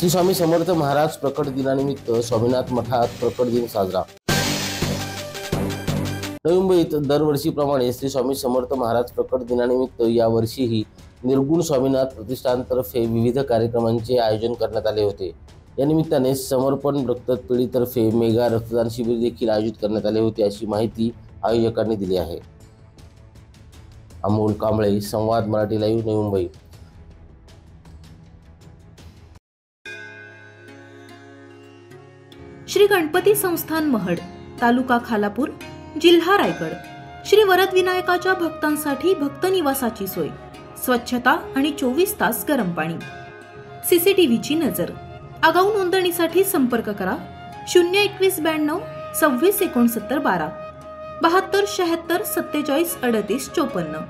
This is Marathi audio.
श्री स्वामी समर्थ महाराज प्रकट दिनानिमित्त स्वामीनाथ मठात प्रकट दिन साजरा। नवी मुंबईत दरवर्षीप्रमाणे श्री स्वामी समर्थ महाराज प्रकट दिनानिमित्त यावर्षीही निर्गुण स्वामीनाथ प्रतिष्ठानतर्फे विविध कार्यक्रमांचे आयोजन करण्यात आले होते। या निमित्ताने समर्पण रक्तपेढीतर्फे मेगा रक्तदान शिबिर देखील आयोजित करण्यात आले होते, अशी माहिती आयोजकांनी दिली आहे। अमोल कांबळे, संवाद मराठी लाईव्ह, नवी मुंबई। श्री गणपती संस्थान महड, तालुका खालापूर, जिल्हा रायगड। श्री वरद विनायकाच्या भक्तांसाठी भक्त निवासाची सोय, स्वच्छता आणि 24 तास गरम पाणी, सीसीटीव्हीची नजर। आगाऊ नोंदणीसाठी संपर्क करा 02192 26 69 12 72 76 47 38 54।